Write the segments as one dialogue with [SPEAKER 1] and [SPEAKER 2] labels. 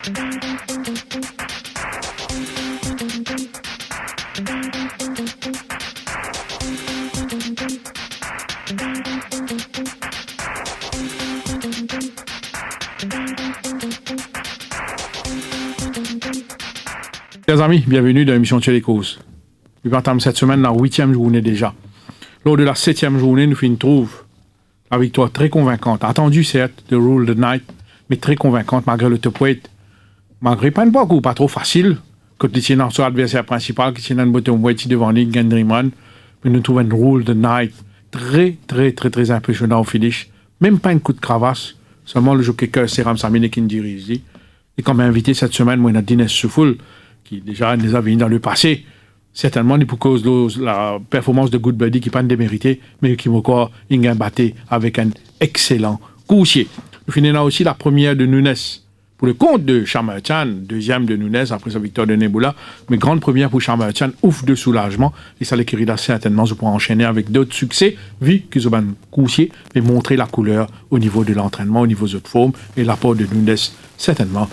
[SPEAKER 1] Chers amis, bienvenue dans l'émission Chez les causes. Nous entamons cette semaine la 8e journée déjà. Lors de la 7e journée, nous finissons la victoire très convaincante. Attendue certes de Rule the Night, mais très convaincante malgré le top weight. Malgré pas une beaucoup, pas trop facile. Quand il tient son adversaire principal, qui tient un bottom weight devant lui, Gendryman, mais nous trouvons une Rule the Night très impressionnant au finish. Même pas un coup de cravache, seulement le jockey Seram Samine qui nous dirige. Et comme invité cette semaine, moi, Dines Soufoul, qui déjà nous a venu dans le passé, certainement pour cause de la performance de Good Buddy qui n'est pas démérité, mais qui m'a encore battu avec un excellent couchier. Nous finissons aussi la première de Nunes pour le compte de Shamarchan, deuxième de Nunes après sa victoire de Nebula, mais grande première pour Shamarchan, ouf de soulagement, et ça l'écrit là certainement, je pourrais enchaîner avec d'autres succès, vu qu'ils ont un couchier, mais montrer la couleur au niveau de l'entraînement, au niveau de autres formes, et l'apport de Nunes, certainement,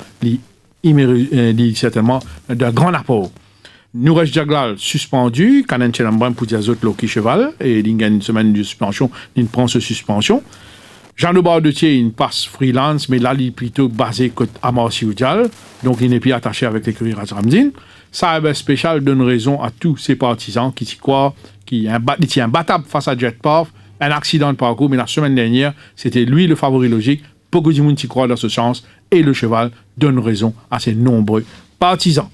[SPEAKER 1] certainement d'un grand apport. Nourej Jaglal suspendu, Kanen Chelambram pour Diazot Loki Cheval, et il y a une semaine de suspension, il prend ce suspension. Jean-Loup Bardetier, il passe freelance, mais là, il est plutôt basé à Marcy-Oudjal, donc il n'est plus attaché avec l'écurie Razramzin. Cyber Special donne raison à tous ses partisans qui s'y croient, qui est imbattable face à Jetpath, un accident de parcours, mais la semaine dernière, c'était lui le favori logique. Beaucoup de monde s'y croit dans ce sens, et le cheval donne raison à ses nombreux partisans.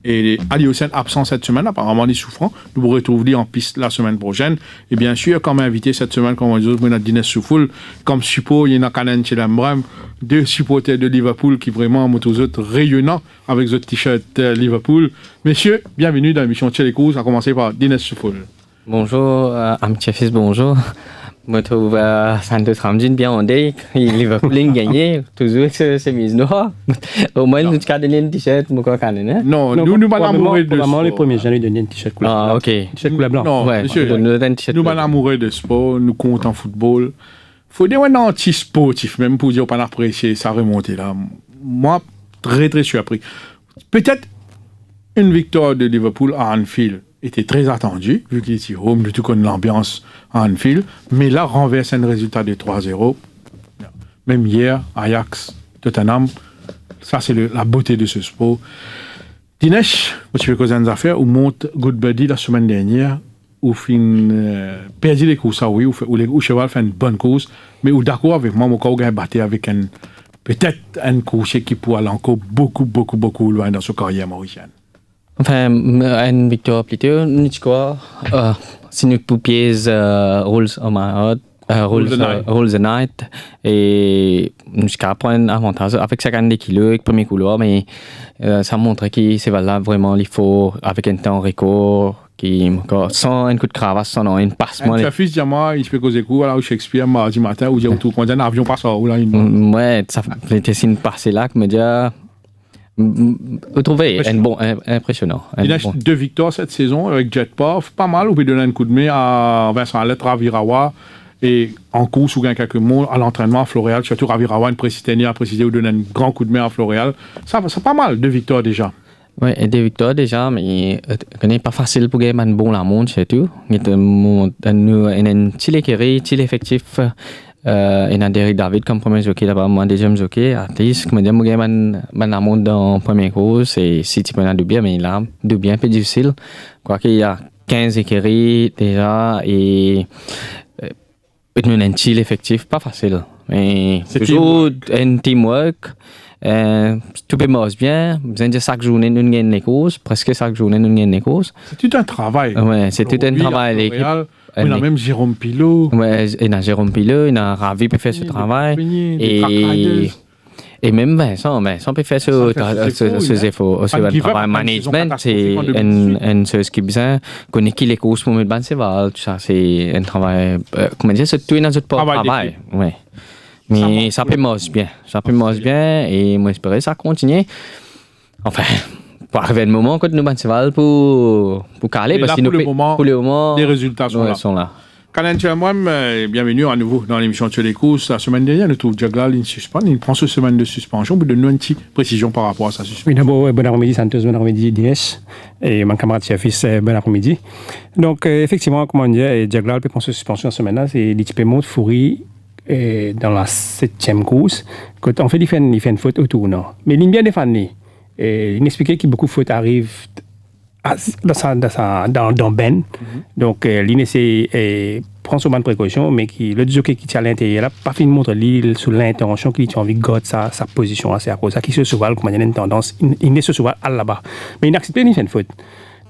[SPEAKER 1] Et Ali Hossein absent cette semaine, apparemment il est souffrant. Nous vous retrouvons en piste la semaine prochaine. Et bien sûr, comme invité cette semaine, comme on dit, on a Dines Soufoul, comme support, il y a Kanen Chelambram, deux supporters de Liverpool qui vraiment sont aux autres rayonnants avec ce t-shirt Liverpool. Messieurs, bienvenue dans l'émission Chez les causes, à commencer par Dines Soufoul.
[SPEAKER 2] Bonjour, Amitié Fils, bonjour. Je trouve Santos Ramzin bien en day, Liverpool gagné, toujours c'est mise noire. Au moins, nous avons donné un t-shirt, nous avons donné.
[SPEAKER 1] Non, nous sommes amoureux de
[SPEAKER 3] sport. Les premiers, j'allais donner un t-shirt couleur blanc.
[SPEAKER 2] Ah, ok.
[SPEAKER 3] T-shirt couleur blanc.
[SPEAKER 1] Non,
[SPEAKER 2] ouais,
[SPEAKER 1] monsieur, nous sommes amoureux de sport, nous comptons en football. Il faut dire un anti-sportif, même pour dire qu'on n'a pas apprécié sa remontée là. Moi, très surpris. Peut-être une victoire de Liverpool à Anfield était très attendu, vu qu'il était home, du tout comme l'ambiance à Anfield, mais là, renverse un résultat de 3-0. Même hier, Ajax, Tottenham, ça c'est la beauté de ce sport. Dinesh, tu fais cause des affaires, où monte Good Buddy la semaine dernière, où perdu les courses, oui, où cheval fait une bonne course, mais où d'accord avec moi, mon corps a battu avec peut-être un coursier qui pourrait aller encore beaucoup loin dans sa carrière mauricienne.
[SPEAKER 2] Enfin, une victoire plutôt, nous quoi, si nous poupiez Rules on my heart, Rules the Night, et nous prendre un avantage avec 50 kilos, avec le premier couloir, mais ça montre que c'est valable vraiment, il faut, avec un temps record, qui sans un coup de cravache, sans une passe.
[SPEAKER 1] Un fils de moi, il se fait causer coup, alors Shakespeare, mardi matin, ou dire tout, quand un avion passe ou là,
[SPEAKER 2] ouais, ça fait une passe là, que me dire. Vous trouvez impressionnant.
[SPEAKER 1] Il a deux victoires cette saison avec Jetpath, pas mal. Vous pouvez donner un coup de main à Vincent Alette, Ravirawa, et en course ou gain quelques mots à l'entraînement à Floréal. Surtout Ravirawa, une précisété à préciser, vous donner un grand coup de main à Floréal. Ça, c'est pas mal, deux victoires déjà.
[SPEAKER 2] Oui, deux victoires déjà, mais ce n'est pas facile pour gagner un bon la monde, c'est tout. Il y a un petit écurie, petit effectif. Il y a Derek David comme premier jockey, d'abord moi deuxième jockey, artiste, comme je dis, je suis monte dans première course, et si tu peux en bien, mais là, de bien, peu difficile. Quoi qu'il y a 15 écuries déjà, et un petit effectif, pas facile. Mais c'est toujours un teamwork. Tout peut marcher bien, besoin de chaque journée nous gagnons les courses, presque chaque journée nous gagnons les courses.
[SPEAKER 1] C'est tout un travail.
[SPEAKER 2] Ouais, c'est tout un travail l'équipe.
[SPEAKER 1] Il y a même Jérôme Pilot.
[SPEAKER 2] Ouais, il y a Jérôme Pilot, il y a Ravi peut faire ce travail. Et même Vincent peut faire ce efforts. Ce travail management, c'est une chose qui est bien. Connaître qui les courses pour mettre ban, c'est ça, c'est un travail. Comment dire, c'est tout un autre travail. Ouais. Mais ça peut marcher bien, et moi j'espère que ça continue. Enfin, pour arriver à un moment quand nous ban pour caler,
[SPEAKER 1] parce que
[SPEAKER 2] pour le moment,
[SPEAKER 1] les résultats sont là. Canadien, moi, bienvenue à nouveau dans l'émission Sur les courses. La semaine dernière, nous trouve Jaglal, il prend ce semaine de suspension pour donner une petite précision par rapport à sa suspension.
[SPEAKER 3] Oui, d'abord, bon après-midi Santos, bon après-midi Dinesh et mon camarade chef, bon après-midi. Donc, effectivement, comme on dit, Jaglal peut prendre sa suspension ce semaine-là, c'est l'ITP monte Foury dans la 7e course. Quand en fait, il fait une faute au tournant. Mais il bien défendu. Il expliquait que beaucoup de fautes arrivent dans Ben. Donc, l'INE prend souvent de précautions, mais le jockey qui tient à l'intérieur, là, pas fini de montrer l'île sous l'intention qu'il a envie de garder sa position. C'est à cause de ça qu'il se souvient, comme il y a une tendance, il ne se souvient à là-bas. Mais il accepte qu'il fait une faute.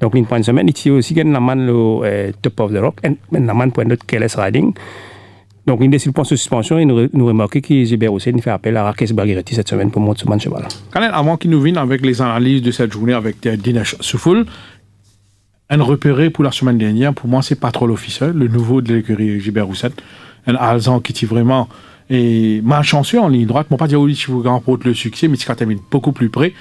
[SPEAKER 3] Donc, il prend une semaine, il tire aussi la main le top of the rock, et la main pour un autre careless riding. Donc, il décide de prendre sa suspension et nous remarquer que Gilbert Rousset fait appel à Rakesh Bagheretti cette semaine pour monter sur le cheval.
[SPEAKER 1] Quand même, avant qu'il nous vienne avec les analyses de cette journée avec Dinesh Soufoul, un repéré pour la semaine dernière, pour moi, c'est Patrol Officer, le nouveau de l'écurie Gilbert Rousset. Un Alzan qui est vraiment malchanceux en ligne droite. Bon, pas dire oui, si vous remportez le succès, mais qui termine beaucoup plus près.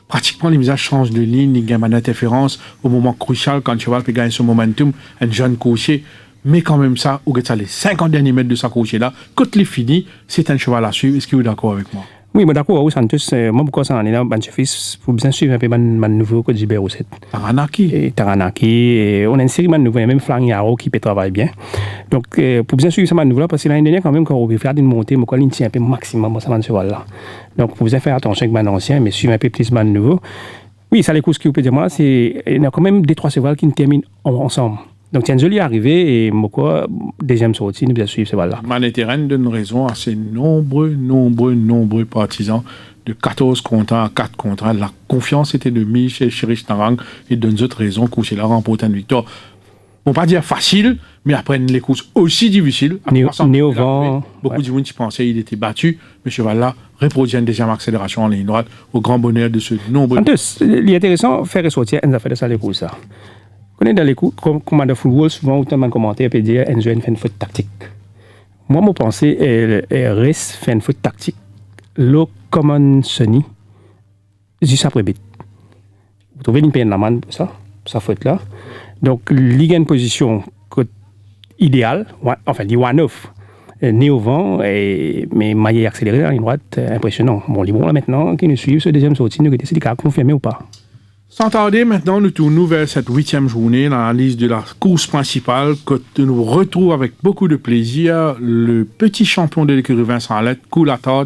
[SPEAKER 1] Pratiquement, les misages changent de ligne, il gagne une interférence au moment crucial quand le cheval peut gagner son momentum, un jeune coursier. Mais quand même ça, ou les 50 derniers mètres de sa coursier-là, quand il est fini, c'est un cheval à suivre. Est-ce que vous êtes d'accord avec moi?
[SPEAKER 3] Oui, mais d'accord, Santos, moi, pourquoi ça en est là, il faut bien suivre un peu mon nouveau code Gilbert Rousset. Taranaki, et on a une série de nouveaux, il y a même Flang Yaro qui peut travailler bien. Donc, pour bien suivre ça, nouveau-là, parce que l'année dernière, quand même, quand on fait une montée, moi, il tient un peu maximum ça, cheval-là. Donc, pour bien faire attention avec mon ancien, mais suivre un peu plus mon nouveau. Oui, ça, les courses que vous pouvez dire, moi, c'est, il y a quand même 2-3 chevals qui terminent ensemble. Donc, c'est une jolie arrivée et moi, deuxième sortie, nous allons suivre ce cheval-là.
[SPEAKER 1] Manéterrain donne raison à ces nombreux partisans de 14 contre 1 à 4 contre 1. La confiance était de Michel Chérich Narang et donne d'autres raisons que c'est là remporté une victoire. On ne va pas dire facile, mais après les courses aussi difficiles.
[SPEAKER 3] Néo-vent.
[SPEAKER 1] Beaucoup de gens qui pensaient qu'il était battu. Mais ce cheval-là reproduit une deuxième accélération en ligne droite au grand bonheur de ce nombreux.
[SPEAKER 3] Il est intéressant de faire ressortir une affaire de ça, les courses, ça. On est dans les coups, comme commandant football, souvent, autant de commentaires peut dire Enzo fait une faute tactique. Moi, mon pensée est Rest fait une faute tactique. Le common Sony, juste après bit. Vous trouvez une peine de la main pour ça, pour sa faute-là. Donc, il y a une position idéale, enfin, il y a one-off, né au vent, mais maillé accéléré dans la ligne droite, impressionnant. Bon, les bons là maintenant, qui nous suivent, ce deuxième sortie, nous avons décidé de confirmer ou pas.
[SPEAKER 1] Sans tarder, maintenant, nous tournons vers cette 8e journée, l'analyse de la course principale, que nous retrouvons avec beaucoup de plaisir le petit champion de l'écurie Vincent Alette, Coulatrot,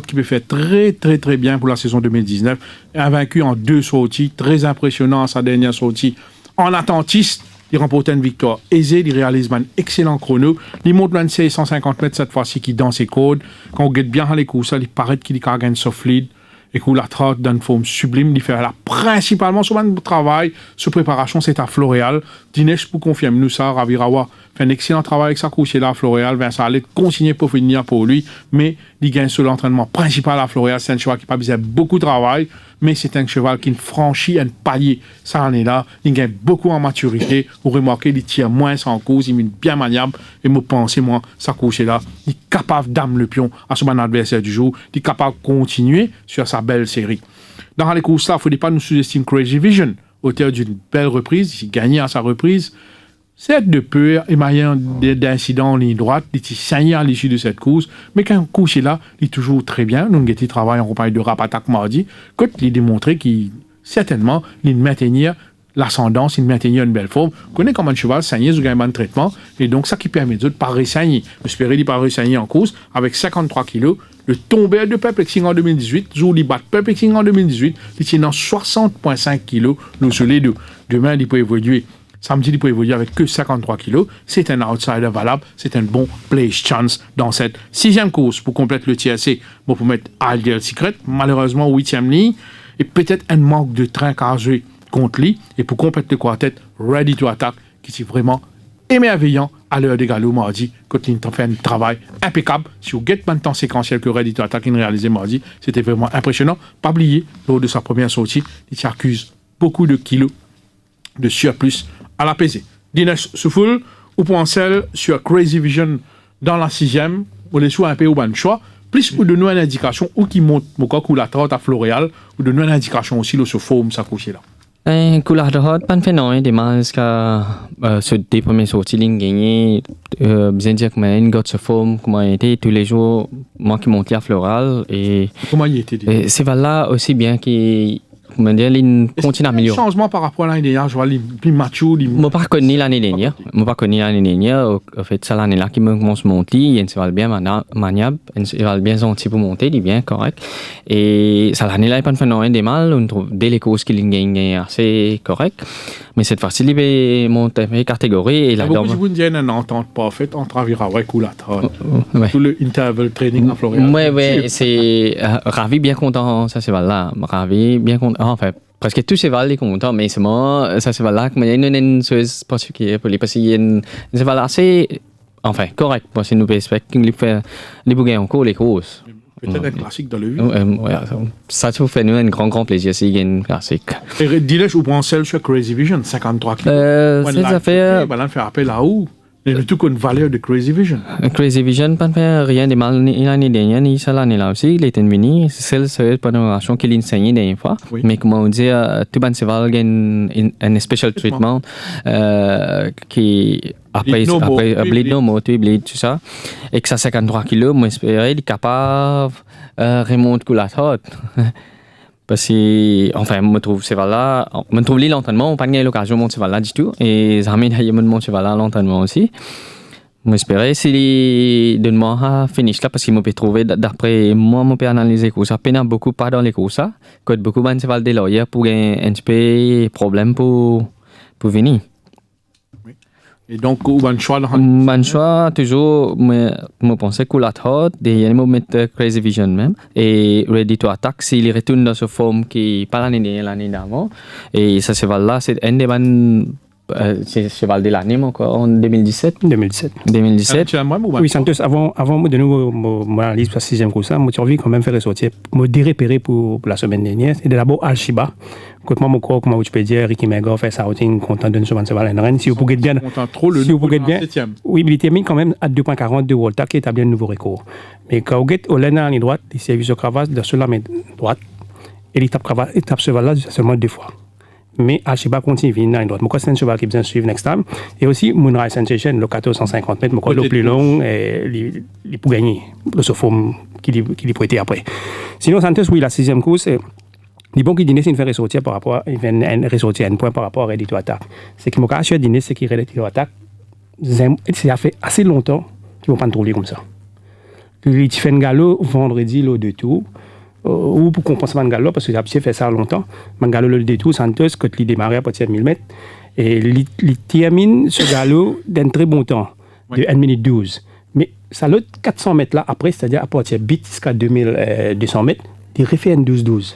[SPEAKER 1] qui peut faire très bien pour la saison 2019, invaincu en 2 sorties, très impressionnant à sa dernière sortie. En attentiste, il remporte une victoire aisée, il réalise un excellent chrono, il monte dans 150 mètres cette fois-ci qui dans ses codes. Quand on guette bien dans les courses, il paraît qu'il a gagné soft lead. Et que la trotte dans une forme sublime, il fait là principalement sur un travail, sur préparation, c'est à Floréal. Dinesh pour confirmer nous ça, Ravirawa fait un excellent travail avec sa coursier là à Floréal, Vincent allait consigner pour finir pour lui, mais il gagne sur l'entraînement principal à Floréal, c'est un cheval qui n'a pas besoin de beaucoup de travail, mais c'est un cheval qui franchit un palier. Ça en est là, il gagne beaucoup en maturité, vous remarquez, il tire moins sans cause, il est bien maniable, et moi pensez, moi, sa coursier là, il est capable d'amener le pion à son adversaire du jour, il est capable de continuer sur sa belle série. Dans les courses là, il ne faut pas nous sous-estimer Crazy Vision, auteur d'une belle reprise, il gagne à sa reprise. C'est de peur, émaillant d'incidents en ligne droite, il est saigné à l'issue de cette course, mais quand course est là, il est toujours très bien. Nous avons travaillé en compagnie de Rapatak mardi, quand il a démontré qu'il, certainement, il maintenait l'ascendance, il maintenait une belle forme. On connaît comment un cheval saigné sous un traitement, et donc ça qui permet de ne pas ressaigner. J'espérais qu'il ne pas ressaigner en course, avec 53 kilos. Le tombeur de Perplexing en 2018, jour il bat Perplexing en 2018, il tient dans 60,5 kilos, nous sur les deux. Demain, il peut évoluer. Samedi, il peut évoluer avec que 53 kilos. C'est un outsider valable. C'est un bon place chance dans cette 6e course pour compléter le TSC. Bon, pour mettre Ideal Secret, malheureusement, 8e ligne. Et peut-être un manque de train à jouer contre lui. Et pour compléter le quartet, Ready to Attack, qui est vraiment émerveillant à l'heure des galops mardi, quand il a fait un travail impeccable. Si vous guettez maintenant séquentiel que Ready to Attack il réalisé mardi, c'était vraiment impressionnant. Pas oublier, lors de sa première sortie, il s'accuse beaucoup de kilos de surplus à la pesée. Dinesh Soufoul, ou pour un sel sur Crazy Vision dans la 6e, ou les choix un peu au bon choix, plus ou de nous une indication ou qui monte mon coq ou la trotte à Floréal, ou de nous une indication aussi sur forme sa coucher là.
[SPEAKER 2] Coulthard, pas fait non, des mal jusqu'à ce des premiers sorties ligne gagné, bien dire que une gosse forme, comment il était tous les jours, moi qui montais à Floral et
[SPEAKER 1] Comment il était dit?
[SPEAKER 2] c'est là aussi bien qu'il comment dire, il continue à améliorer.
[SPEAKER 1] Changement par rapport à l'année dernière, je vois les plus macho.
[SPEAKER 2] Moi pas connu l'année dernière. Moi pas connu l'année dernière. En fait, ça l'année là qui me commence à monter, il va bien maniable, il va bien gentil pour monter, il est bien correct. Et ça l'année là il pas fait non des mal, on trouve dès les courses qu'il gagne assez correct. Mais cette fois-ci il va monter catégorie et là
[SPEAKER 1] donc vous dites une entente parfaite entre Aviraway et Coulthard.
[SPEAKER 2] Ouais.
[SPEAKER 1] Tout le interval training à Florian.
[SPEAKER 2] Ouais, c'est ravi bien content ça c'est là, ravi bien content. Enfin, presque tous ces vals sont contents, mais c'est moi, ça c'est là que il y a une chose particulière pour les parce qu'il y a une c'est assez enfin correct parce que nous respectons les bougains encore les courses.
[SPEAKER 1] Peut-être un classique dans le vie.
[SPEAKER 2] Ouais, ça nous fait nous un grand plaisir s'il y a une classique.
[SPEAKER 1] Et dis-le, je prends celle sur Crazy Vision, 53 kilos.
[SPEAKER 2] C'est ça fait
[SPEAKER 1] Ben là, on fait appel à où? Il y a tout qu'une valeur de Crazy Vision.
[SPEAKER 2] Crazy Vision, pas fait rien de mal ni l'année dernière, ni ça l'année là aussi. Il est venu, c'est celle pas une relation qu'il enseignait dernière fois. Oui. Mais comment on dit, tout ban cheval a un special treatment qui après bleed no more, bleed tout ça. Et que ça 53 kilos, moi j'espérais il est capable remonter Coulthard. Parce que, enfin, je trouve ce cheval-là, je trouve l'entraînement, on n'a pas eu l'occasion de monter ce cheval-là du tout. Et ça m'a dit de monter ce cheval-là l'entraînement aussi. J'espérais s'il donne moi à finish là, parce qu'il m'a pu trouver, d'après moi, je peux analyser ça. Peine beaucoup pas dans les courses, que beaucoup de cheval de l'oeil pour gagner un petit peu problème pour venir.
[SPEAKER 1] Et donc, où un choix
[SPEAKER 2] un choix, toujours, je pensais Coulthard, il y a un moment Crazy Vision même, et Ready to Attack, s'il retourne dans ce forme qui pas l'année d'avant. Et ce cheval-là, c'est un des c'est cheval de l'année, encore en 2017. 2017.
[SPEAKER 1] Tu as moi ou
[SPEAKER 3] oui, Santos, avant de nous mon analyse pour la 6e course, moi, j'ai envie quand même faire ressortir, me dérépérer pour la semaine dernière. C'est d'abord Al-Shiba. Quand moi, comment je peux dire, Ricky Megor fait sa outing, content de nous sur cheval en Rennes. Si vous pouvez bien.
[SPEAKER 1] Si vous pouvez bien.
[SPEAKER 3] Oui, il termine quand même à 2.40 de Volta qui établit un nouveau record. Mais quand vous êtes au lait à la droite, il s'est vu sur Cravasse de la main droite. Et il tape ce cheval-là seulement 2 fois. Mais Al-Shiba continue à venir dans la droite. C'est un cheval qui besoin de suivre next time. Et aussi, Moonrise Sensation, le 1450 mètres, le plus long, il peut gagner le forme qu'il peut être après. Sinon, Santos, oui, la 6e course, il bon qu'il dîner, c'est une fait ressortir par rapport à un point par rapport à Ready to Attack. C'est qu'il m'a assuré dîner, c'est qu'il Ready to Attack. Ça fait assez longtemps qu'ils ne vont pas trouver comme ça. Il fait un galop vendredi, le 2 tours. Ou pour compenser Mangalo, parce que j'ai fait ça longtemps. Mangalo le détour, Santos, quand il démarrait à partir de 1000 mètres, et il termine ce galop d'un très bon temps, de 1 minute 12. Mais ça l'autre 400 mètres là, après, c'est-à-dire à partir de bit jusqu'à 2200 mètres, il refait un 12-12.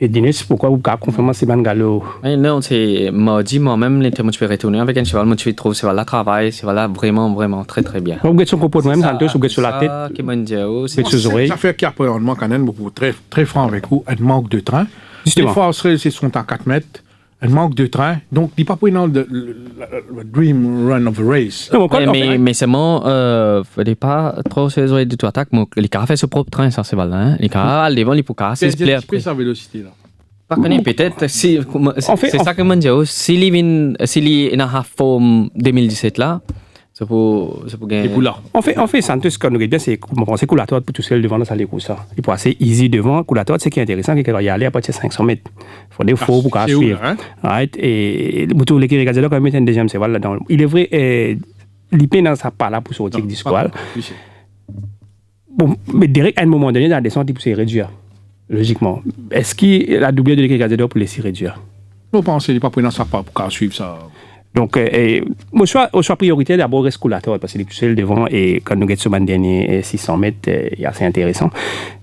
[SPEAKER 3] Et Dines, pourquoi vous avez confirmé ces Mangalo?
[SPEAKER 2] Non, c'est mardi, moi-même, je peux retourner avec un cheval, je trouve ce cheval-là travaille, ce cheval-là vraiment très bien.
[SPEAKER 3] Vous êtes son comportement même, Santos, vous êtes sur la tête.
[SPEAKER 1] Ça fait qu'après-on quand même, beaucoup très franc avec vous, elle manque de train. Les fois, c'est sont à 4 mètres. Elle manque de train, donc il n'est pas pris dans le dream run of a race.
[SPEAKER 2] Non, mais c'est bon, il ne fallait pas trop se jouer de tout attaque. Les gars fait ce propre train, ça c'est vrai. Hein? Les gars, devant les poucas, c'est
[SPEAKER 1] plaît. C'est sa vélocité là.
[SPEAKER 2] Pas connaître peut-être, c'est ça que je dis. S'il est dans la forme 2017 là, c'est pour gagner.
[SPEAKER 3] En fait, Santos, quand nous bien, c'est je pense que Coulthard pour tout seul devant dans sa course. Il peut assez easy devant. Coulthard, ce qui est intéressant, c'est qu'il va y aller à partir de 500 mètres. Il faut des faux pour qu'il suive. Et le tour, les qui regardent là, quand même, un deuxième cheval là-dedans. Il est vrai, il peine dans sa part là pour sortir du squal. Bon, mais Derek, à un moment donné, dans la descente, il peut se réduire. Logiquement. Est-ce qu'il a doublé de l'équipe pour laisser réduire?
[SPEAKER 1] Je pense qu'il n'est pas pris dans sa part pour suivre ça.
[SPEAKER 3] Donc, au choix prioritaire, d'abord, reste Coulthard, parce qu'il est tout seul devant, et quand nous avons ce dernier 600 mètres, il est assez intéressant.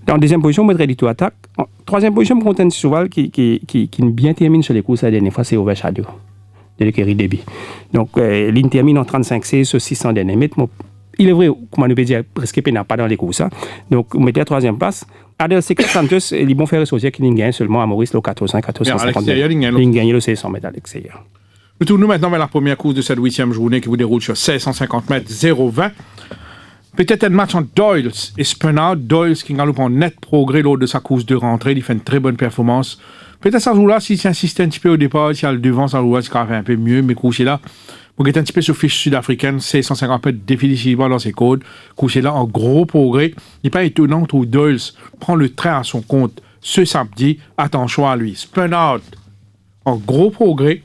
[SPEAKER 3] En deuxième position, on mettrait du tout attaque. En troisième position, on compte un cheval qui bien termine sur les courses la dernière fois, c'est Overshadow, de l'écurie Débit. Donc, il termine en 35C sur 600 derniers mètres. Il est vrai, comme on peut dire, presque n'a pas dans les courses. Donc, on mettait la troisième place. Adel Secret Santos, ils vont faire ressortir qu'il gagne seulement à Maurice, le 450. Il gagne le 600 mètres à l'extérieur.
[SPEAKER 1] Retournons maintenant vers la première course de cette 8e journée qui vous déroule sur 1650 mètres 0,20. Peut-être un match entre Doyles et Spenard. Doyles qui galope en net progrès lors de sa course de rentrée. Il fait une très bonne performance. Peut-être ça joue là, si tu insistes un petit peu au départ, si y a le devant, ça joue là, c'est quand même un peu mieux, mais coucher là, pour être un petit peu sur fiche sud-africaine, c'est 150 mètres définitivement dans ses codes. Coucher là, en gros progrès. Il n'est pas étonnant que Doyle prend le train à son compte ce samedi. Attention à lui. Spun out, en gros progrès.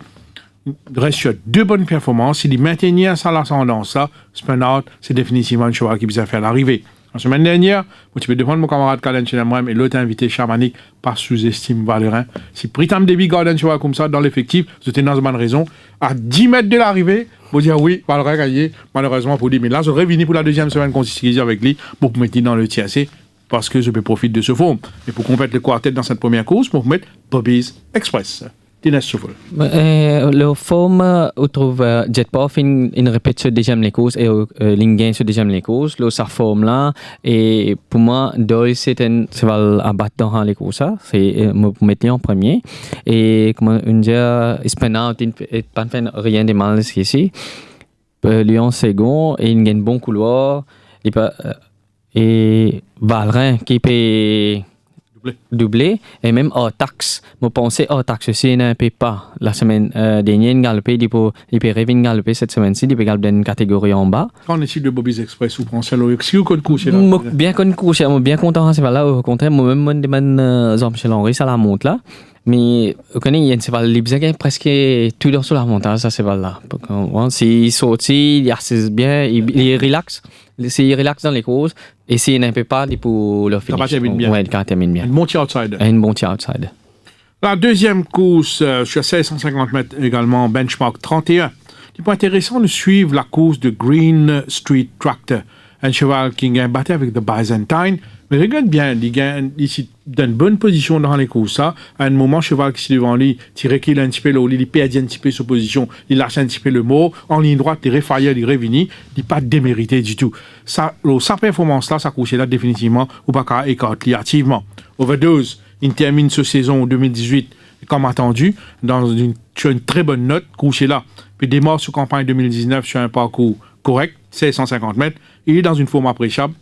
[SPEAKER 1] Il reste sur 2 bonnes performances. S'il maintenait ça l'ascendance là, Spun out, c'est définitivement un cheval qui peut faire l'arrivée. La semaine dernière, tu peux défendre mon camarade Calen Chenemwem et l'autre invité Chamanique, pas sous-estime Valérin. Si Pritam Devi garde un cheval comme ça dans l'effectif, c'était dans une bonne raison. À 10 mètres de l'arrivée, vous dire oui, Valérin gagné, malheureusement pour lui. Mais là, j'aurais venu pour la deuxième semaine consécutive avec lui pour mettre dans le TAC parce que je peux profiter de ce forme. Et pour compléter le quartet dans cette première course, pour mettre Bobby's Express.
[SPEAKER 2] Le forme, on trouve Jetpath, il répète ce deuxième les courses et Lingen ce deuxième les courses. Sa forme là, et pour moi, Doyle, c'est un cheval à battre dans les courses. C'est me mettre en premier. Et comme on dit, Spin Out, il ne pas fait rien de mal ici. Lui en second, et il gagne bon couloir. Et Valérin qui peut doublé et même hors taxe. Je pensais hors taxe aussi n'a pas la semaine dernière galopé il peut revenir galoper cette semaine-ci il peut galoper dans une catégorie en bas.
[SPEAKER 1] Quand on est sur le Bobby's Express ou prend celle si ou code couché là.
[SPEAKER 2] Bien connu couché, bien content c'est là au contraire moi même je demande Jean-Michel Henry ça la monte là. Mais vous connaissez, il y a un cheval libre qui presque tout dans sur la montagne, ça cheval là. S'il sorti, il assise bien, il relaxe. S'il relaxe dans les courses, et s'il n'en peut pas, il peut le finir.
[SPEAKER 1] Ouais,
[SPEAKER 2] il termine bien.
[SPEAKER 1] Un bon outsider.
[SPEAKER 2] Un bon outsider.
[SPEAKER 1] La deuxième course, sur 1650 mètres également, benchmark 31. Il est intéressant de suivre la course de Green Street Tractor. Un cheval qui gagne battu avec The Byzantine. Mais regarde bien, il gagne ici dans une bonne position dans les courses. À un moment, cheval qui est devant lui, il recule un petit peu, il perd un petit peu sa position, il lâche un petit peu le mot, en ligne droite, il refaille, il revient, il n'est pas démérité du tout. Sa performance là, sa course là, définitivement, ou pas qu'à écarter activement. Overdose, il termine cette saison 2018, comme attendu, sur une très bonne note, couché là. Puis démarre sur campagne 2019 sur un parcours correct, 1650 mètres, il est dans une forme appréciable.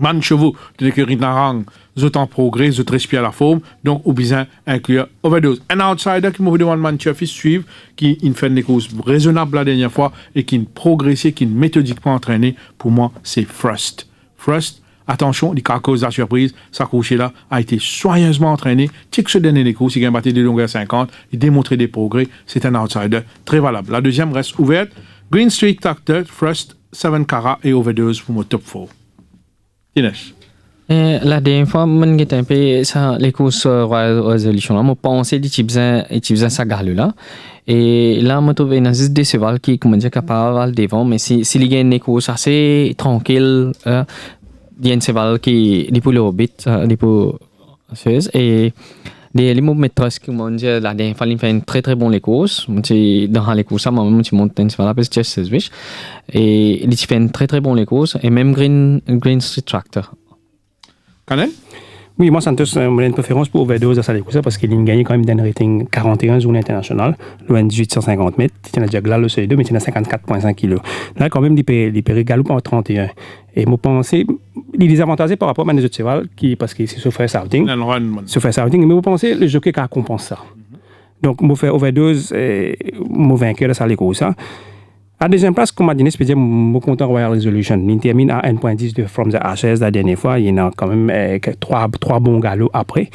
[SPEAKER 1] Man chevaux de l'écurie Narang, zot en progrès, zot respire la forme, donc au besoin inclure Overdose. Un outsider qui m'a demandé Man Chefis suivre, qui fait des courses raisonnables la dernière fois et qui progressé, qui méthodiquement entraîné, pour moi, c'est Frust. Frust, attention, il a cause de la surprise, sa course là a été soigneusement entraîné. Tic se donner les courses, il a battu des longueurs 50, il démontré des progrès, c'est un outsider très valable. La deuxième reste ouverte. Green Street Tractor, Frust, 7 Cara et Overdose pour mon top 4.
[SPEAKER 2] La dernière fois, je suis un peu ça, les courses Royal Resolution. Je pensais que ça galère là. Et là, je trouve une juste des chevaux qui, comme je dis, capable devant. Mais si il y a une course assez tranquille, il y a un cheval qui est pour le hobbit, pour et les mouvements comme on dit, la dernière fois, il fait une très très bonne les courses. Dans les courses, moi-même, je monte un cheval, c'est Chess Wish. Et il fait une très très bonne les courses. Et même Green Street Tractor.
[SPEAKER 1] Canen?
[SPEAKER 3] Oui, moi, Santos, j'ai une préférence pour Overdose dans sa course parce qu'il a gagné quand même d'un rating 41 journée internationale, loin de 1850 mètres. Il a déjà glal le seuil 2, mais il a 54,5 kg. Là, quand même, il peut galoper en 31. Et moi, pensais, il est désavantagé par rapport à mes autres chevaux, parce que c'est Surface Outing. Surface Outing, mais vous pensez, le jockey qui compense ça. Donc, moi, faire Overdose, moi, vainqueur de sa course. À la deuxième place, comme a dit, je suis content Royal Resolution. Il termine à 1.10 de From the Ashes la dernière fois. Il y en a quand même trois bons galops après.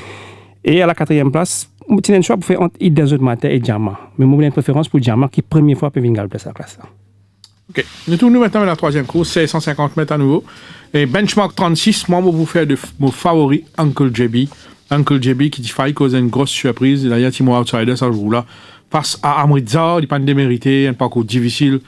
[SPEAKER 3] Et à la quatrième place, je suis un choix pour faire entre Desert Matter et Diamant. Mais moi, j'ai une préférence pour Diamant qui, première fois, peut venir galoper sa classe.
[SPEAKER 1] OK. Nous tournons maintenant à la troisième course, 1650 mètres à nouveau. Et benchmark 36, moi, je vais vous faire de mon favori, Uncle JB. Uncle JB qui failli causer une grosse surprise. Il y a Timo Outsider, ça joue là. Face à Amritsar, il n'est pas démérité, un parcours difficile.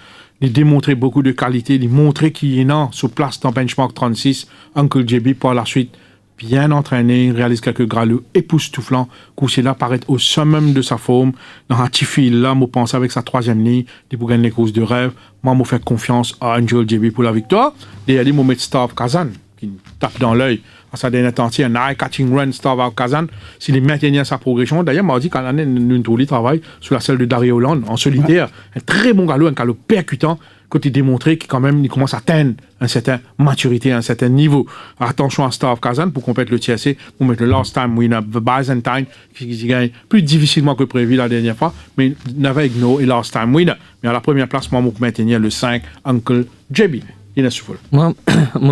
[SPEAKER 1] Il démontrait beaucoup de qualité, il montrait qu'il est sur place dans benchmark 36. Uncle JB, par la suite, bien entraîné, il réalise quelques galops époustouflants. Couché là, paraît au summum de sa forme. Dans un petit fil là, je pense avec sa troisième ligne, il peut gagner les courses de rêve. Moi, je fais confiance à Uncle JB pour la victoire. Et il met Stav Kazan, qui tape dans l'œil. À sa dernière tentative, un eye-catching run, Stav Kazan. S'il maintient sa progression, d'ailleurs, m'a dit qu'en année, nous travaille sur la selle de Dario Holland, en solitaire. Un très bon galop, un galop percutant. côté démontré qu'il quand même, il commence à atteindre une certaine maturité, un certain niveau. Attention à Stav Kazan pour compléter le TSC, pour mettre le last time winner, the Byzantine, qui gagne plus difficilement que prévu la dernière fois, mais n'avait no et last time winner. Mais à la première place, moi, je maintenir le 5, Uncle JB. Il est souffle.
[SPEAKER 2] Moi,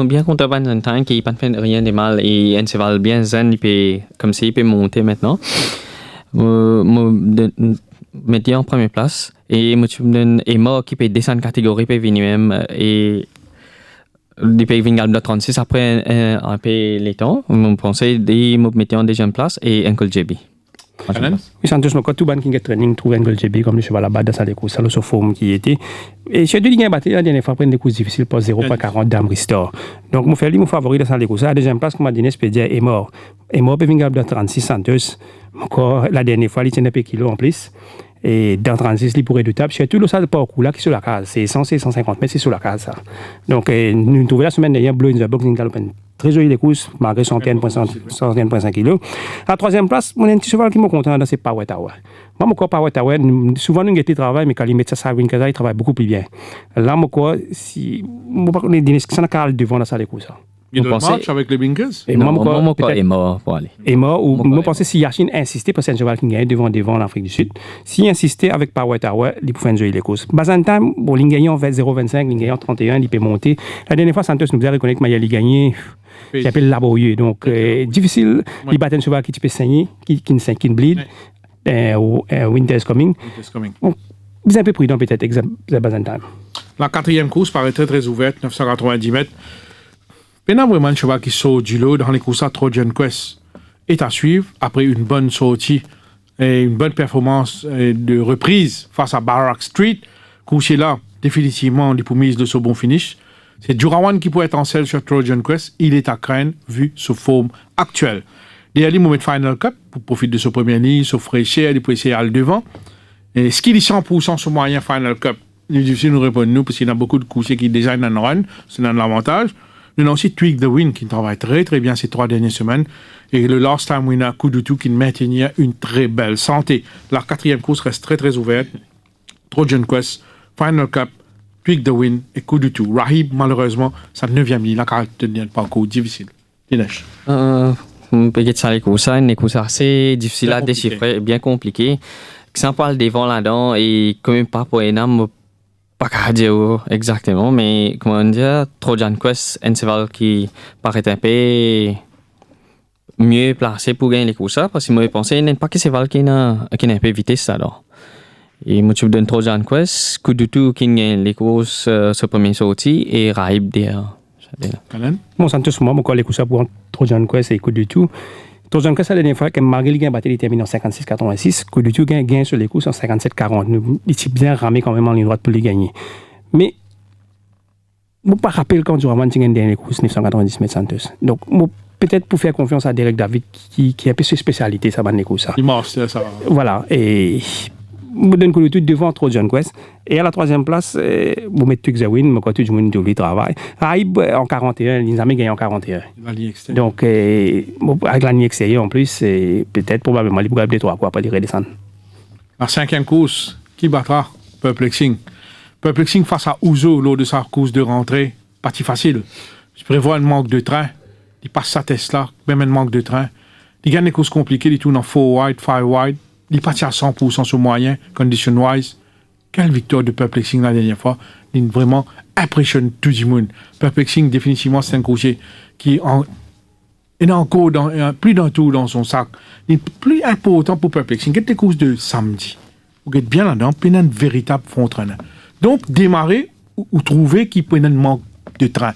[SPEAKER 2] bien contre Byzantine, qui n'a pas fait rien de mal et un cheval bien zen, il peut, comme ça, il peut monter maintenant. Mettez en première place et moi qui peut descendre catégorie peut venir même et des pays venir de 36 après un peu les temps on pensait de me mettre en deuxième place et Uncle JB.
[SPEAKER 3] Oui, Santos, quand tout ban qui est training trouve Uncle JB comme le cheval là-bas dans sa course, ça le forme qui était. Et chez lui, il a battu la dernière fois, prendre des courses difficiles pour 0.40 d'âme restore. Donc, mon frère, mon favori dans sa course, la deuxième place, comme a dit Spedia, est mort. Et mort, peut venir de 36 Santos. Encore, la dernière fois, il tient un peu kilo en plus. Et dans 36, il pourrait redoutable. Surtout, le salle parcours là qui est sur la case. C'est 150 mètres, c'est sur la case, ça. Donc, nous trouvons la semaine dernière, Blue in the Box, très joli les courses, malgré 101,5 kg. À la troisième place, mon petit cheval qui m'a content, c'est Power Tower. Moi, mon corps Power Tower, souvent, nous avons travail, mais quand il met ça à Winkaza, il travaille beaucoup plus bien. Là, mon corps, si. On est devant la salle de courses.
[SPEAKER 1] Il y a d'autres matchs avec les Binkers?
[SPEAKER 2] Et moi, est mort pour aller.
[SPEAKER 3] Et mort, ou moi, pensais si Yachin insistait, parce que c'est un cheval qui gagne devant l'Afrique du Sud, s'il insistait avec Power Tower, il pouvait enjoyer les courses. Bazantam, bon, il gagnait en fait 0,25, il gagnait en 31, il peut monter. La dernière fois, Santos nous a reconnu que Mayali gagnait, j'appelle laborieux. Donc, difficile, il battait un cheval qui peut saigner, qui ne bleed, Winter is Coming. Bon, vous êtes un peu prudent peut-être, Bazantam.
[SPEAKER 1] La quatrième course paraît très très ouverte, 990 mètres. Maintenant, vraiment, un cheval qui sort du lot dans les courses à Trojan Quest est à suivre après une bonne sortie et une bonne performance de reprise face à Barak Street. Coursier là, définitivement, il peut mise de ce bon finish. C'est Jurawan qui pourrait être en selle sur Trojan Quest. Il est à craindre vu sa forme actuelle. Derrière, il va mettre Final Cup pour profiter de ce premier ligne, se fraîchir, il peut essayer à le devant. Et ce qu'il est 100% sur moyen Final Cup, il est difficile de nous répondre nous parce qu'il y a beaucoup de coursiers qui designent dans le run, c'est un avantage. Nous avons aussi Tweak the Wind qui travaille très très bien ces 3 dernières semaines. Et le Last Time Winner Coup de Tout qui maintenait une très belle santé. La quatrième course reste très très ouverte. Trojan Quest, Final Cup, Tweak the Wind et Coup de Tout. Rahib, malheureusement, sa 9e ligne, la caractère de parcours difficile. Dinesh.
[SPEAKER 2] Peut-être ça, les courses assez difficiles à déchiffrer, bien compliqué. Si on parle devant là-dedans et quand même pas pour énorme. Pas qu'à dire exactement, mais comment dire, Trojan Quest, un cheval qui paraît un peu mieux placé pour gagner les courses, parce que moi, je pensais qu'il n'y a pas que cheval qui n'a un peu vitesse alors. Et moi, je donne Trojan Quest, Coup de Tout qui gagne les courses, ce premier sorti, et Raib derrière.
[SPEAKER 3] Bon, Santos, moi, je les courses pour Trojan Quest et Coup de Tout. Trojan Quest, la dernière fois, quand Marguerite gagne battu, il termine en 56-86. Coup de Tout gagne sur les courses en 57-40. Il s'est bien ramé quand même en ligne droite pour les gagner. Mais, je ne me rappelle quand Juraman gagne dernier course 990 mètres Santos. Donc, peut-être pour faire confiance à Derek David, qui a un peu ses spécialités, ça va les courses.
[SPEAKER 1] Il marche, c'est ça.
[SPEAKER 3] Voilà. Et je donne Coup de Tout devant Trojan Quest. Et à la troisième place, vous mettez Tuxawin, mais quoi, tout le monde du travail. Raib en 41, ils ont gagné en 41.
[SPEAKER 1] La ligne extérieure.
[SPEAKER 3] Donc, avec la ligne extérieure en plus, peut-être probablement, il pourrait les 3 quoi, pour les redescendre.
[SPEAKER 1] La 5e course, qui battra Perplexing? Perplexing face à Ouzo lors de sa course de rentrée, pas si facile. Je prévois un manque de train. Il passe sa Tesla, même un manque de train. Il gagne des courses compliquées, il tourne en 4 wide, 5 wide. Il partit à 100% sur moyen, condition-wise. Quelle victoire de Perplexing la dernière fois. Il vraiment impressionne tout le monde. Perplexing, définitivement, c'est un coursier qui est encore plus dans tout dans son sac. Il est plus important pour Perplexing. Quelle course de samedi? Vous êtes bien là-dedans, puis un véritable front traîneur. Donc, démarrer ou trouver qu'il peut un manque de train.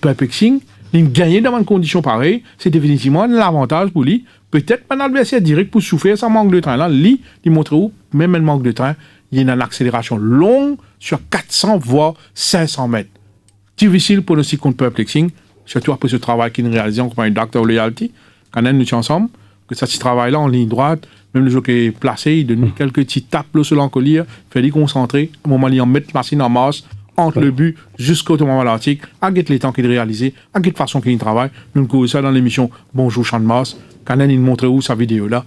[SPEAKER 1] Perplexing, il gagner dans une condition pareille, c'est définitivement l'avantage pour lui. Peut-être un adversaire direct pour souffrir ça manque de train. Là, lui, il montre où, même un manque de train, il y a une accélération longue sur 400 voire 500 mètres. Difficile pour le contre Perplexing, surtout après ce travail qu'il réalise en compagnie de Dr. Loyalty. Quand nous sommes ensemble, que ça, ce travail-là en ligne droite, même le jockey placé, il donne quelques petits tapes sur l'encolire, fait les concentrer, au moment où il met la machine en masse, entre le but jusqu'au moment de l'article, à les temps qu'il réalise, à quelle façon qu'il travaille. Nous couvrons ça dans l'émission Bonjour Champ de Mars. Quand il montre où sa vidéo là,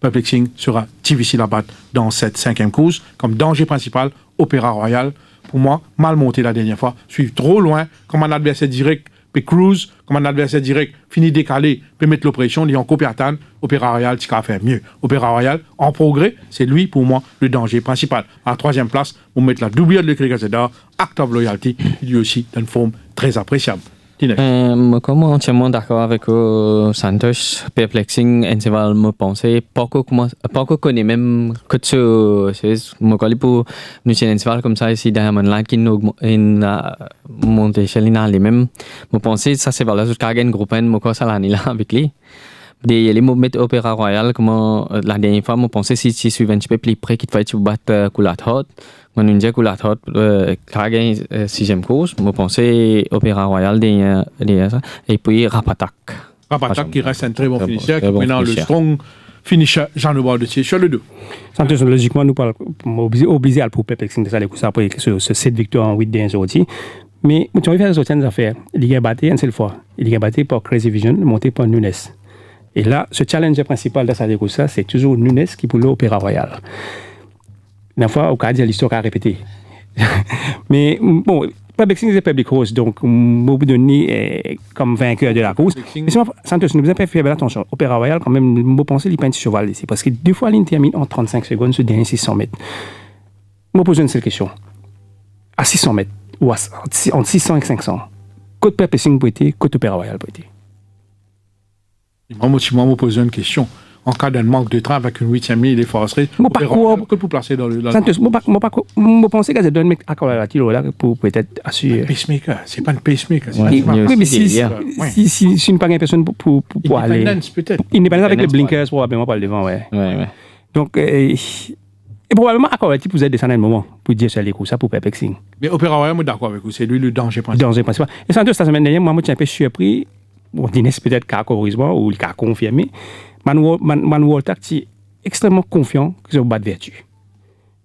[SPEAKER 1] Perplexing sera difficile à battre dans cette 5e course, comme danger principal, Opéra Royal. pour moi, mal monté la dernière fois. Suivre trop loin, comme un adversaire direct, puis cruise, comme un adversaire direct, fini décalé, puis mettre l'oppression, dit en Copiatan, Opéra Royal, tu vas faire mieux. Opéra Royal, en progrès, c'est lui, pour moi, le danger principal. À la 3e place, on met la doublure de Cricket Act of Loyalty, lui aussi, d'une forme très appréciable.
[SPEAKER 2] Comme entièrement d'accord avec Santos, perplexing, et c'est vrai, me penser, pas que connaît même que c'est me coller pour nous c'est comme ça ici Diamond Line qui nous monter chez les mêmes, me penser ça c'est voilà jusqu'à un groupe me quoi ça l'année là avec lui. Des les mots mettre Opéra Royal comme la dernière fois me penser si suivant un petit peu plus près qui te fait tu battre Kulat Hot. Quand on dit Kulat Hot, Kragen 6e course, je pensais Opéra Royal et puis Rapatak.
[SPEAKER 1] Rapatak qui reste un très bon finisher, qui est maintenant le strong finisher Jean-Noël de sur le dos.
[SPEAKER 3] Santos, logiquement, nous parlons obligé à le perplexing de ça, les coups après ce 7 victoires en 8 derniers sorties. Mais tu vas faire les autres affaires. Il y a battu une seule fois. Il y a battu par Crazy Vision, monté par Nunes. Et là, ce challenge principal de ça, c'est toujours Nunes qui pour l'Opéra Royal. Une fois, au cas de l'histoire à répéter. Mais bon, Public c'est Public Horse, donc au bout de nid comme vainqueur de la course. Mais Santos, nous avons fait attention. Opéra Royal, quand même, je pense qu'il y a un petit cheval ici. Parce que 2 fois, il termine en 35 secondes sur dernier 600 mètres. Je me pose une seule question. À 600 mètres, ou entre 600 et 500, côte Public pour être, côte Opéra Royal pour être.
[SPEAKER 1] Moi, je me pose une question. En cas d'un manque de train avec une 8e ligne, il est forcé. Que pour placer dans le.
[SPEAKER 3] Santos, je pense que c'est un mec à là pour peut-être assurer.
[SPEAKER 1] Pacemaker, c'est pas un pacemaker.
[SPEAKER 3] Oui, mais si une pas une personne pour aller.
[SPEAKER 1] Indépendance, peut-être.
[SPEAKER 3] Indépendance avec les blinkers, probablement par le devant, ouais. Donc, et probablement à quoi vous êtes descendu un moment pour dire ça les coups, ça pour perplexing.
[SPEAKER 1] Mais Opéra Royal, moi d'accord avec vous, c'est lui le danger principal.
[SPEAKER 3] Danger principal. Et Santos, la semaine dernière, moi, je suis un peu surpris. Bon, Dines peut-être qu'à corriger ou qu'à confirmer. Man Walter qui est extrêmement confiant que c'est au bas de vertu.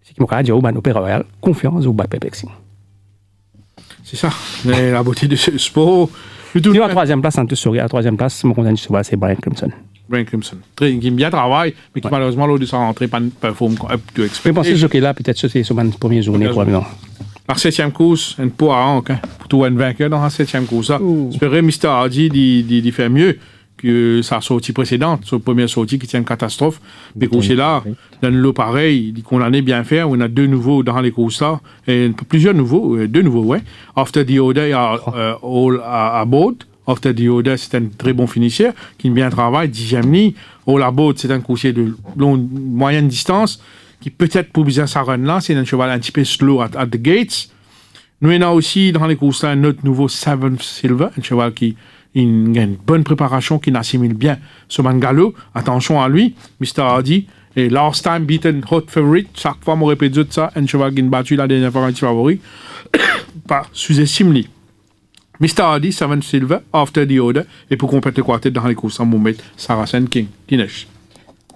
[SPEAKER 3] C'est qui m'a dit au Opéra Royal, confiance au bas de perplexing.
[SPEAKER 1] C'est ça. Mais la beauté de ce sport.
[SPEAKER 3] Il y a la 3e place, Santos Souris. À la 3e place, mon content c'est Brian Crimson.
[SPEAKER 1] Brian Crimson. Qui bien travaille, mais qui malheureusement, lors de sa rentrée, pas performe up to expectation.
[SPEAKER 3] Je pense que ce jockey-là, peut-être que c'est sur ma première journée, probablement.
[SPEAKER 1] La 7e course, un pot à Hank, pour tout un vainqueur dans la 7e course. J'espérais Mr. Hardy d'y faire mieux que sa sortie précédente, sa première sortie qui tient une catastrophe. Mais c'est là, dans le lot pareil, il condamné bien faire. On a 2 nouveaux dans les courses là, et plusieurs nouveaux, 2 nouveaux, ouais. After the Order, il y a All Aboard. After the Order, c'est un très bon finisher qui bien travaille. 10e ligne. All Aboard, c'est un coursier de moyenne distance qui peut-être pour bien sa run là, c'est un cheval un petit peu slow at the gates. Nous on a aussi dans les courses là un autre nouveau Seven Silver, un cheval qui a une bonne préparation, qui n'assimile bien ce Mangalo. Attention à lui, Mr. Hardy. Et last time beaten hot favorite, chaque fois on répète de ça, un cheval qui a battu la dernière fois un petit favori. Pas sous-estime-lui. Mr. Hardy, Seven Silver, After the Order, et pour compléter quoi tête dans les courses, on va mettre Saracen King, Dinesh.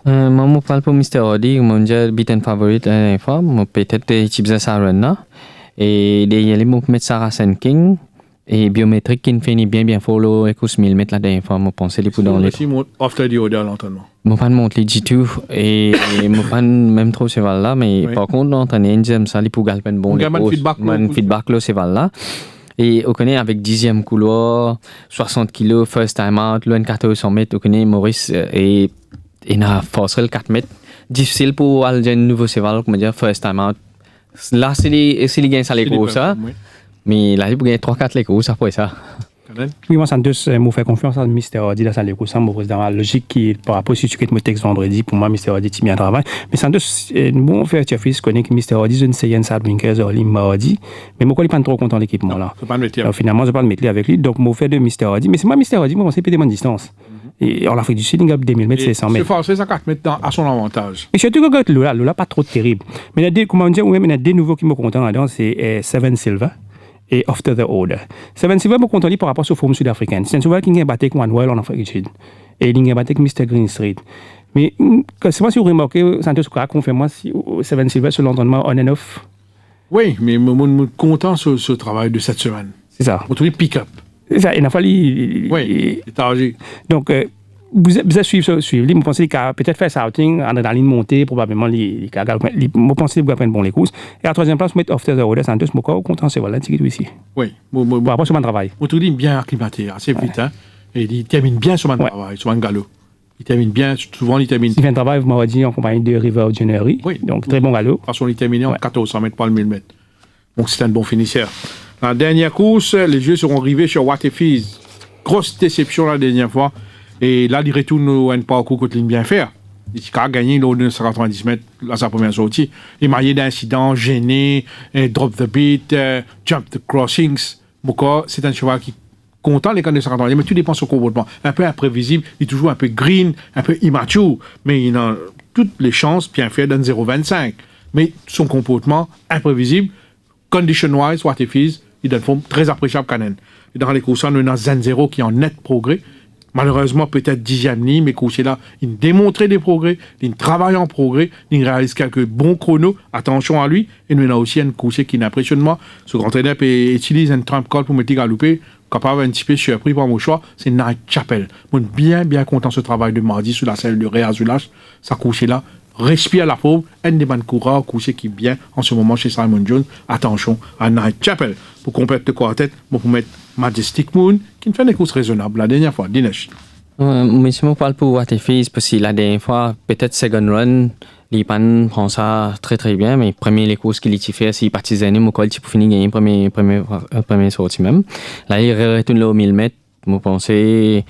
[SPEAKER 2] Moi, je parle pour Mr. Hardy, mon Dieu, beaten favorite la dernière fois, peut-être des chips à Sarana, et il y a les mots mettre Saracen King, et biométrique qui finit bien follow, et course 1000 mètres la dernière fois, je pense les dans les.
[SPEAKER 1] After the Order, l'entraînement.
[SPEAKER 2] Je ne pas monter les G2, et je ne pas même trop ce cheval là, mais par contre, l'entraînement, j'aime ça, les pour galpen bon, les feedback là, ce cheval là. Et on connaît avec 10e couloir, 60 kg, first time out, loin 400 mètres, on connaît Maurice et il a forcé le 4 mètres. Difficile pour aller un nouveau cheval, comme dire, first time out. Là, c'est les gains à l'écho, ça. Mais là, il peut gagner 3-4 l'écho, ça après ça.
[SPEAKER 3] Oui, moi, Santos, je fais confiance à Mr. Hardy dans l'écho, ça me pose dans la logique qui, par rapport si tu quittes mon texte vendredi, pour moi, Mr. Hardy, tu bien travail. Mais Santos, bon, fait, tu as fait, je connais que Mr. Hardy, je ne sais pas si Winkers, Hardy, mais moi, je ne suis pas trop content de l'équipement là. Finalement, je ne vais pas le mettre avec lui, donc, je fais de Mr. Hardy. Mais c'est moi, Mr. Hardy, moi, c'est péter mon distance. Et en Afrique du Sud, il y a 2000 mètres, c'est 100 mètres.
[SPEAKER 1] C'est forcé, ça 4 mètres à son avantage.
[SPEAKER 3] Et surtout que Lola, pas trop terrible. Mais il y a des, comment dire, il y a des nouveaux qui me content là-dedans, c'est Seven Silver et After the Order. Seven Silver me content par rapport à sa forme sud-africaine. C'est un cheval qui a battu avec One Well en Afrique du Sud. Et il a battu avec Mr. Green Street. Mais c'est moi si vous remarquez, Santos confirme-moi si Seven Silver sur l'entraînement on and off.
[SPEAKER 1] Oui, mais je suis content sur ce travail de cette semaine.
[SPEAKER 3] C'est ça.
[SPEAKER 1] On trouve pick-up.
[SPEAKER 3] C'est ça, il a fallu.
[SPEAKER 1] Oui, il est âgé.
[SPEAKER 3] Donc, vous êtes suivre. Je pense qu'il a peut-être fait outing, adrénaline montée, probablement, je pense qu'il va prendre bon les courses. Et à la troisième place, mettre After the Order, Santos, je suis content, c'est voilà, c'est ici.
[SPEAKER 1] Oui.
[SPEAKER 3] Bon, après, sur mon travail.
[SPEAKER 1] On te dit bien acclimaté, assez vite, hein. Et il termine bien sur mon travail, sur mon galop. Il termine bien, souvent il termine.
[SPEAKER 3] Il fait un travail, vous m'avez dit, en compagnie de River January.
[SPEAKER 1] Oui.
[SPEAKER 3] Donc, très bon galop.
[SPEAKER 1] De toute façon, il termine en 1400 mètres, pas le 1000 mètres. Donc, c'est un bon finisseur. La dernière course, les jeux seront arrivés sur Waterfees. Grosse déception la dernière fois. Et là, il retourne au parcours que ligne bien faire. Il a gagné l'eau de 190 mètres à sa première sortie. Il marié d'incidents, gêné, drop the beat, jump the crossings. Pourquoi c'est un cheval qui content les cannes de 190, mais tout dépend de son comportement. Un peu imprévisible, il est toujours un peu green, un peu immature, mais il a toutes les chances bien faire d'un 0,25. Mais son comportement imprévisible, condition-wise, Waterfees, il donne forme très appréciable quand même. Et dans les courses, on a Zen 0 qui est en net progrès. Malheureusement, peut-être 10e ligne, mais coursier-là, il démontrait des progrès, il travaille en progrès, il réalise quelques bons chronos, attention à lui, et nous avons aussi un coursier qui n'impressionne moi. Ce grand traîneur utilise un trump call pour me galoper, capable un petit peu surpris par mon choix, c'est Night Chapel. Je suis bien content de ce travail de mardi sur la selle de Ré Azulache, ça coursier-là, respire la pauvre, un des bons coureurs, coursier qui est bien en ce moment chez Simon Jones, attention à Night Chapel. Pour compléter le quartet, pour mettre Majestic Moon, qui me fait des courses raisonnables la dernière fois. Dinesh.
[SPEAKER 2] Mais si on parle pour Waterfees, parce que la dernière fois, peut-être second run, l'Ipan prend ça très très bien, mais premier les courses qu'il a fait, c'est partisané, mon col, pour finir gagner premier sortie même. Là, il retourne là au 1000 mètres, je pensais,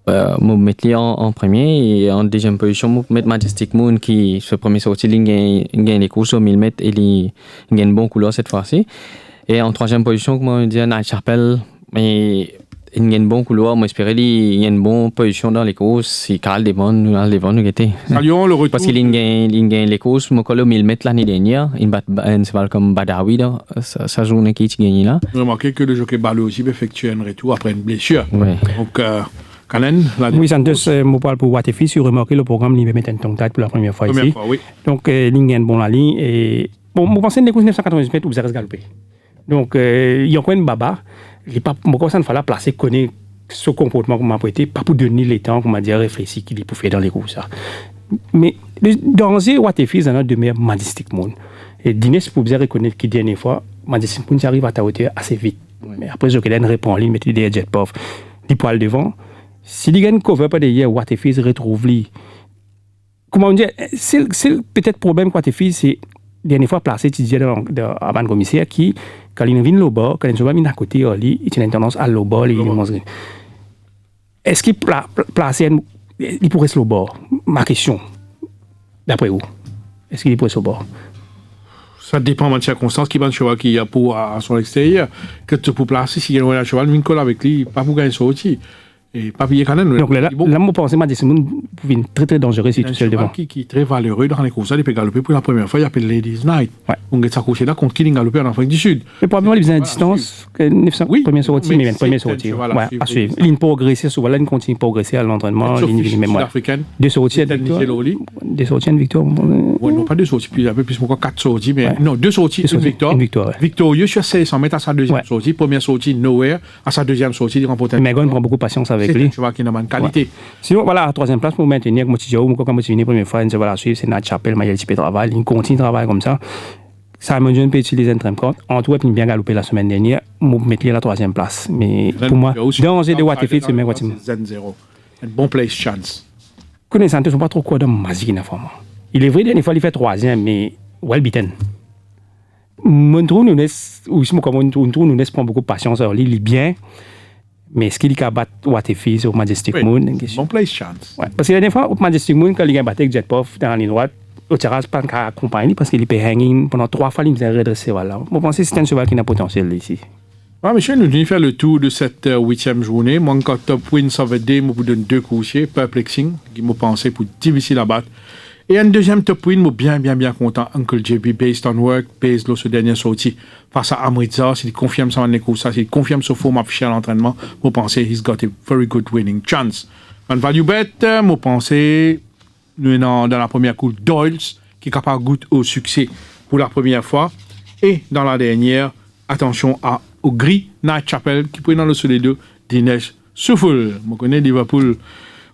[SPEAKER 2] je mettre en premier, et en deuxième position, je mettre Majestic Moon, qui, ce premier sortie, il gagne les courses au 1000 mètres, et il gagne bon couleur cette fois-ci. Et en troisième position, comme on dit, Night Chapel, mais il y a une bonne couloir, moi j'espérais qu'il y a une bonne position dans les courses, si Carl Devon nous était.
[SPEAKER 1] Saluons le retour.
[SPEAKER 2] Parce qu'il gagne les courses, mon collègue 1000 mètres l'année dernière, il bat un cheval comme Badawi, sa journée qui gagne là.
[SPEAKER 1] J'ai remarqué que le jockey Balou aussi effectué un retour après une blessure.
[SPEAKER 2] Ouais.
[SPEAKER 1] Donc, Canen,
[SPEAKER 3] oui, Santos, je parle pour Waterfees, j'ai remarqué le programme, il va mettre un tongue tête pour la première fois ici.
[SPEAKER 1] Oui.
[SPEAKER 3] Donc, il gagne bon la ligne, et bon, je pense que les courses 990 mètres, vous allez galoper. Donc, il y a encore une baba. Pourquoi ça ne fallait pas placer, connaître ce comportement qu'on m'a prêté, pas pour donner le temps qu'on m'a dit réfléchir qu'il est pour faire dans les courses. Mais le danger, Waterfees, dans notre demeure Majestic Moon. Et Dinès, pour bien reconnaître qu'il dernière fois, Majestic Moon arrive à ta hauteur assez vite. Mais après, je vais répond en ligne, mettre des jet puff, des poils devant. Si il y a une cover pas derrière, Waterfees retrouve lui. Comment dire, c'est peut-être problème Waterfees, c'est dernière fois placé, tu disais avant le commissaire qui, quand il vient au bord, quand il vient à côté, il a une tendance à l'au bord. Est-ce qu'il place, il pourrait se au bord? Ma question, d'après vous, est-ce qu'il pourrait se au bord?
[SPEAKER 1] Ça dépend de circonstances qui va cheval qui a pour à son extérieur. Que tu peux placer, si il y a un cheval, il colle avec lui, pas pour gagner sorti. Et pas payer quand même.
[SPEAKER 3] Donc là, je pense que Majestic Moon est très très dangereux si tout seul devant.
[SPEAKER 1] Qui est très valeureux dans les courses, il peut galoper pour la première fois, il appelle Ladies Night. On a s'accroché là contre qui il galopé en Afrique du Sud.
[SPEAKER 3] Mais probablement, il faisait une distance, première sortie, mais première sortie. À suivre. Il progresser, souvent là, il continue de progresser à l'entraînement, il mémoire.
[SPEAKER 1] Africaine.
[SPEAKER 3] Deux sorties, deux sorties, une victoire.
[SPEAKER 1] Oui, non, pas deux sorties, un peu plus, encore 4 sorties, mais non, 2 sorties, une victoire. Victorieux sur 600 mètres à sa deuxième sortie, première sortie, nowhere, à sa deuxième sortie, il remporte un.
[SPEAKER 3] Megan prend beaucoup de patience avec lui.
[SPEAKER 1] C'est un cheval qui n'a pas de qualité.
[SPEAKER 3] Sinon, voilà, à la troisième place, pour maintenir, comme tu dis, quand je suis venu la première fois, je vais la suivre, c'est Night Chapel, mais il y a un travail, il continue de travailler comme ça. Simon Jones peut utiliser un tram compte. Antwerp, il a bien galopé la semaine dernière, je vais mettre la troisième place. Mais pour moi, danger de Waterfees, c'est même
[SPEAKER 1] Zen 0. Un bon place chance.
[SPEAKER 3] Connaissant, ils ne sont pas trop quoi de magique, information. Il est vrai, dernière fois, il fait troisième, mais well beaten. Mon trou, nous prend beaucoup de patience, il est bien. Mais est-ce qu'il a battu Waterfees au Majestic Moon?
[SPEAKER 1] Bon place chance.
[SPEAKER 3] Ouais. Parce que la dernière fois, au Majestic Moon, quand il a battu avec Jetpuff dans la ligne droite, au tirage, pas qu'à accompagner parce qu'il peut hanging pendant 3 fois, il me a redressé. Voilà. Je pense que c'est un cheval qui a potentiel ici.
[SPEAKER 1] Monsieur, nous venons faire le tour de cette 8e journée. Moi, encore top wins of the day, je vous donne 2 coursiers, perplexing, qui m'ont pensé pour difficile à battre. Et un deuxième top win, je suis bien content. Uncle JB, based on work, based sur ce dernier sortie face à Amritza. S'il confirme ça dans les courses, s'il confirme ce forme affiché à l'entraînement, je pense he's got a very good winning chance. Man value bet, je pense nous dans la première course Doyles, qui est capable de goûter au succès pour la première fois. Et dans la dernière, attention au gris Night Chapel, qui peut dans le soleil de Dinesh Souffle. Je connais Liverpool.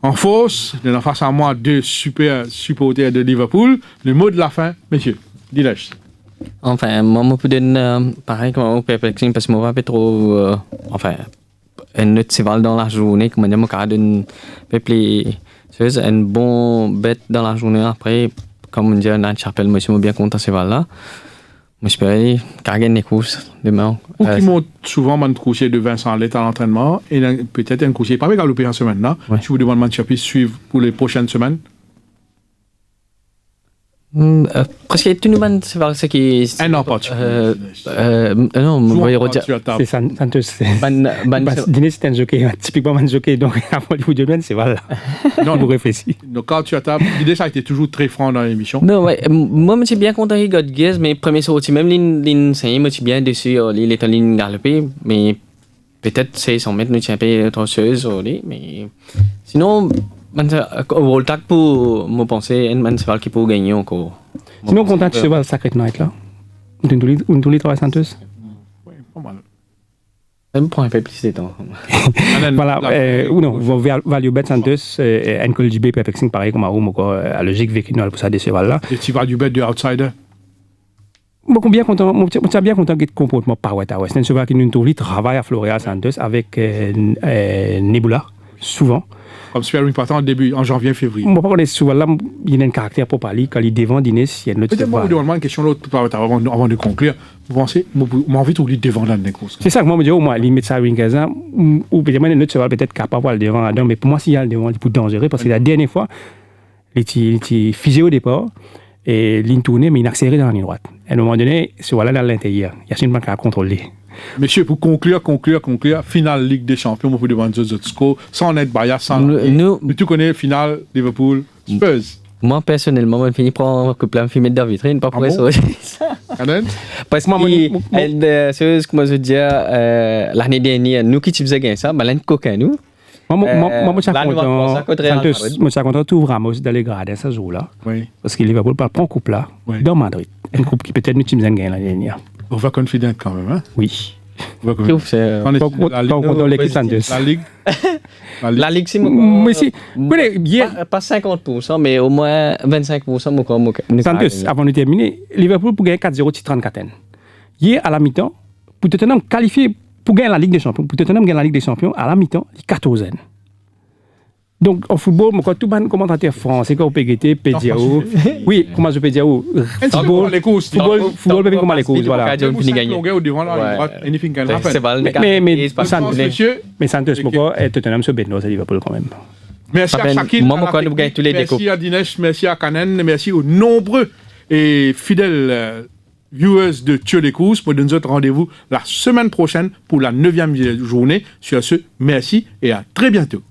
[SPEAKER 1] En force, de la face à moi, deux super supporters de Liverpool. Le mot de la fin, messieurs. Dinesh.
[SPEAKER 2] Enfin, moi, je peux donner pareil comme au perplexing parce que moi, pas trop. Enfin, un autre cheval dans la journée, comme on dit, moi, donne un bon bête dans la journée après, comme on dit, on a une chapelle, moi, je suis bien content de ce cheval-là. Moi, j'espère qu'il gagne les courses demain.
[SPEAKER 1] Ou qui monte souvent mon coucher de Vincent Lett à l'entraînement et peut-être un coucher pas avec galoper en semaine là.
[SPEAKER 2] Ouais.
[SPEAKER 1] Je vous demande de puisse suivre pour les prochaines semaines.
[SPEAKER 2] Parce que tout le monde c'est ce qui
[SPEAKER 1] Un an pas.
[SPEAKER 2] non je voyais redire
[SPEAKER 3] C'est Santos. Dîner, c'est un jockey, typiquement un jockey. Donc, avant le de c'est voilà.
[SPEAKER 1] Non,
[SPEAKER 3] vous réfléchissez.
[SPEAKER 1] Donc, quand tu as table, l'idée, ça a été toujours très franc dans l'émission.
[SPEAKER 2] Non, ouais. Moi, je suis bien content qu'il ait gagné, mais premier sorti, même ligne 5, moi, je suis bien déçu. Il est en ligne galopée, mais peut-être c'est son mètre, nous tient pas trop sérieux, mais sinon, au Voltac, pour me penser, un cheval qui peut gagner encore.
[SPEAKER 3] Sinon, content de cheval Sacred Night là. On tous les trois Santos.
[SPEAKER 1] Oui, pas mal.
[SPEAKER 2] Ça me prend un peu plus de temps.
[SPEAKER 3] Voilà, ou non, Value Bet Santos, Encol JB Perfecting, pareil comme à Rome, à logique vécu pour ça des chevals là.
[SPEAKER 1] Et tu vas du bet de outsider.
[SPEAKER 3] Moi, je suis bien content de ce comportement par West. C'est un cheval qui nous travaille à Floréal Santos avec Nebula, souvent.
[SPEAKER 1] Comme super important au début, en janvier-février.
[SPEAKER 3] Moi, par contre, ce cheval-là, il a un caractère pour parler. Quand il devant dîner, il y a une autre
[SPEAKER 1] cheval. Peut-être moi, une question l'autre avant de conclure. Vous pensez, moi, envie de devant dans les courses.
[SPEAKER 3] C'est ça que moi, je dis, au moins, limite ça à 15 ans, ou peut-être un autre cheval peut-être capable de le devant là-dedans, mais pour moi, s'il y a le devant, il est plus dangereux parce que la dernière fois, il était figé au départ. Et ligne tournée, mais il accélère dans la ligne droite. À un moment donné, ce voilà dans l'intérieur. Il y a simplement qu'à contrôler.
[SPEAKER 1] Messieurs, pour conclure, finale Ligue des Champions, vous pouvez demander aux autres scores, sans être bias, sans. Mais tu connais finale Liverpool Spurs.
[SPEAKER 2] Moi, personnellement, je finis par un couple de films de vitrine, pas pour ça. Parce que, comme je dis, l'année dernière, nous qui faisions gagner ça, l'année coquin, nous.
[SPEAKER 3] Moi, je suis content tout Ramos d'aller grader ce jour-là.
[SPEAKER 1] Oui.
[SPEAKER 3] Parce que Liverpool prend coupe là, dans Madrid. Une coupe qui peut-être nous avons gagné l'année dernière.
[SPEAKER 1] On va confident quand même, hein?
[SPEAKER 3] Oui.
[SPEAKER 1] On va
[SPEAKER 3] content l'équipe Santos.
[SPEAKER 1] La Ligue,
[SPEAKER 3] c'est moi. Si,
[SPEAKER 2] pas 50%, mais au moins 25%.
[SPEAKER 3] Santos, avant de terminer, Liverpool pour gagner 4-0 34. Hier, à la mi-temps, pour Tottenham qualifier pour gagner la Ligue des Champions, pour Tottenham gagner la Ligue des Champions, à la mi-temps, il 14. Donc, en football, quand tout le monde commentateur français, quand on peut guetter, Pediao. Oui, comment je peux dire football, peut comment les courses, voilà. Mais Santos, pourquoi Tottenham se bat dans Liverpool quand même.
[SPEAKER 1] Merci à Shakil, merci à Dinesh, merci à Kanen, merci aux nombreux et fidèles viewers de Tuer les courses pour nous autres rendez-vous la semaine prochaine pour la 9e journée. Sur ce, merci et à très bientôt.